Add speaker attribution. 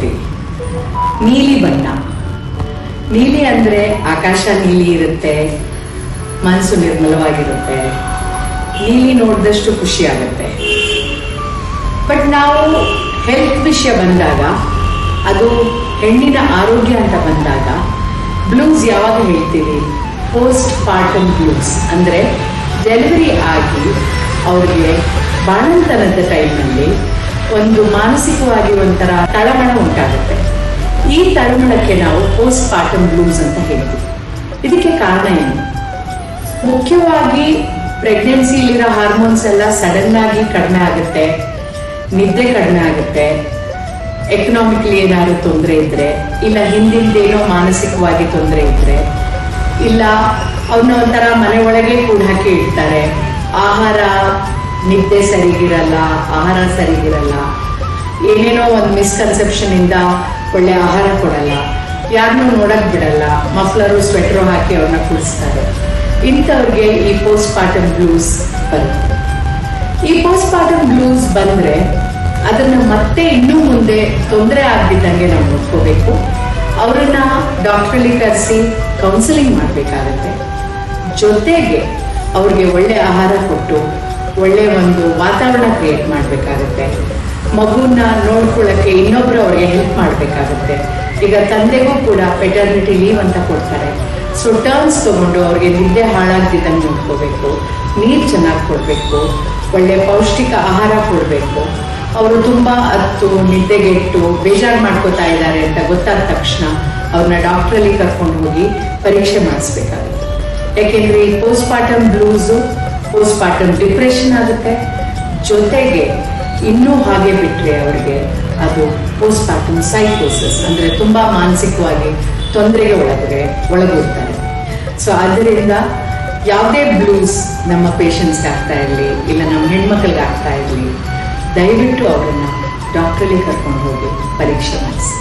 Speaker 1: ನೋಡ್ತೀವಿ. ನೀಲಿ ಬಣ್ಣ, ನೀಲಿ ಅಂದ್ರೆ ಆಕಾಶ ನೀಲಿ ಇರುತ್ತೆ, ಮನಸ್ಸು ನಿರ್ಮಲವಾಗಿರುತ್ತೆ, ನೀಲಿ ನೋಡಿದಷ್ಟು ಖುಷಿ ಆಗುತ್ತೆ. ಬಟ್ ನಾವು ಹೆಲ್ತ್ ವಿಷಯ ಬಂದಾಗ, ಅದು ಹೆಣ್ಣಿನ ಆರೋಗ್ಯ ಅಂತ ಬಂದಾಗ, ಬ್ಲೂಸ್ ಯಾವಾಗ ಹೇಳ್ತೀವಿ? ಪೋಸ್ಟ್ ಪಾರ್ಟಮ್ ಬ್ಲೂಸ್ ಅಂದ್ರೆ ಡೆಲಿವರಿ ಆಗಿ ಅವ್ರಿಗೆ ಬಾಣಂತನದ ಟೈಮ್ನಲ್ಲಿ ಒಂದು ಮಾನಸಿಕವಾಗಿ ಒಂಥರ ತಳಮಳ ಉಂಟಾಗುತ್ತೆ. ಈ ತಳಮಳಕ್ಕೆ ನಾವು ಪೋಸ್ಟ್ ಪಾರ್ಟಮ್ ಬ್ಲೂಸ್ ಅಂತ ಹೇಳ್ತೀವಿ. ಇದಕ್ಕೆ ಕಾರಣ ಏನು? ಮುಖ್ಯವಾಗಿ ಪ್ರೆಗ್ನೆನ್ಸಿಲಿರೋ ಹಾರ್ಮೋನ್ಸ್ ಎಲ್ಲ ಸಡನ್ ಆಗಿ ಕಡಿಮೆ ಆಗುತ್ತೆ, ನಿದ್ದೆ ಕಡಿಮೆ ಆಗುತ್ತೆ, ಎಕನಾಮಿಕ್ಲಿ ಏನಾದ್ರು ತೊಂದರೆ ಇದ್ರೆ, ಇಲ್ಲ ಹಿಂದಿಂದೇನೋ ಮಾನಸಿಕವಾಗಿ ತೊಂದರೆ ಇದ್ರೆ, ಇಲ್ಲ ಅವ್ರನ್ನ ಒಂಥರ ಮನೆ ಒಳಗೆ ಕೂಡ ಹಾಕಿ ಇಡ್ತಾರೆ, ಆಹಾರ ನಿದ್ದೆ ಸರಿಗಿರಲ್ಲ, ಆಹಾರ ಸರಿಗಿರಲ್ಲ, ಏನೇನೋ ಒಂದು ಮಿಸ್ಕನ್ಸೆಪ್ಷನ್ ಇಂದ ಒಳ್ಳೆ ಆಹಾರ ಕೊಡಲ್ಲ, ಯಾರನ್ನೂ ನೋಡಕ್ ಬಿಡಲ್ಲ, ಮಫ್ಲರು ಸ್ವೆಟರು ಹಾಕಿ ಅವ್ರನ್ನ ಕುಡಿಸ್ತಾರೆ. ಇಂಥವ್ರಿಗೆ ಈ ಪೋಸ್ಟ್ ಪಾರ್ಟಮ್ ಬ್ಲೂಸ್ ಬರುತ್ತೆ. ಈ ಪೋಸ್ಟ್ ಪಾರ್ಟಮ್ ಬ್ಲೂಸ್ ಬಂದ್ರೆ ಅದನ್ನ ಮತ್ತೆ ಇನ್ನೂ ಮುಂದೆ ತೊಂದರೆ ಆಗ್ಬಿದ್ದಂಗೆ ನಾವು ನೋಡ್ಕೋಬೇಕು. ಅವರನ್ನ ಡಾಕ್ಟ್ರಲ್ಲಿ ಕರೆಸಿ ಕೌನ್ಸಿಲಿಂಗ್ ಮಾಡಬೇಕಾಗತ್ತೆ. ಜೊತೆಗೆ ಅವ್ರಿಗೆ ಒಳ್ಳೆ ಆಹಾರ ಕೊಟ್ಟು ಒಳ್ಳೆ ಒಂದು ವಾತಾವರಣ ಕ್ರಿಯೇಟ್ ಮಾಡಬೇಕಾಗತ್ತೆ. ಮಗುನ ನೋಡ್ಕೊಳ್ಳಕ್ಕೆ ಇನ್ನೊಬ್ರು ಅವ್ರಿಗೆ ಹೆಲ್ಪ್ ಮಾಡಬೇಕಾಗತ್ತೆ. ಈಗ ತಂದೆಗೂ ಕೂಡ ಪೆಟರ್ನಿಟಿ ಲೀವ್ ಅಂತ ಕೊಡ್ತಾರೆ. ಸೊ ಟರ್ನ್ಸ್ ತಗೊಂಡು ಅವ್ರಿಗೆ ನಿದ್ದೆ ಹಾಳಾಗ್ದಿದ್ದಂಗೆ ನೋಡ್ಕೋಬೇಕು, ನೀರು ಚೆನ್ನಾಗಿ ಕೊಡಬೇಕು, ಒಳ್ಳೆ ಪೌಷ್ಟಿಕ ಆಹಾರ ಕೊಡಬೇಕು. ಅವರು ತುಂಬಾ ಹತ್ತು ನಿದ್ದೆಗೆಟ್ಟು ಬೇಜಾರು ಮಾಡ್ಕೋತಾ ಇದ್ದಾರೆ ಅಂತ ಗೊತ್ತಾದ ತಕ್ಷಣ ಅವ್ರನ್ನ ಡಾಕ್ಟ್ರಲ್ಲಿ ಕರ್ಕೊಂಡು ಹೋಗಿ ಪರೀಕ್ಷೆ ಮಾಡಿಸ್ಬೇಕಾಗುತ್ತೆ. ಯಾಕೆಂದ್ರೆ ಈ postpartum blues postpartum depression ಆಗುತ್ತೆ. ಜೊತೆಗೆ ಇನ್ನೂ ಹಾಗೆ ಬಿಟ್ರೆ ಅವರಿಗೆ ಅದು ಪೋಸ್ಟ್ ಪಾರ್ಟಮ್ ಸೈಕೋಸಿಸ್ ಅಂದ್ರೆ ತುಂಬಾ ಮಾನಸಿಕವಾಗಿ ತೊಂದರೆಗೆ ಒಳಗೋಗ್ತಾರೆ. ಸೊ ಅದರಿಂದ ಯಾವುದೇ ಬ್ಲೂಸ್ ನಮ್ಮ ಪೇಷಂಟ್ಸ್ಗೆ ಆಗ್ತಾ ಇರಲಿ, ಇಲ್ಲ ನಮ್ಮ ಹೆಣ್ಮಕ್ಳಿಗೆ ಆಗ್ತಾ ಇರಲಿ, ದಯವಿಟ್ಟು ಅವರನ್ನ ಡಾಕ್ಟ್ರಲ್ಲಿ ಕರ್ಕೊಂಡು ಹೋಗಿ ಪರೀಕ್ಷೆ ಮಾಡಿಸಿ.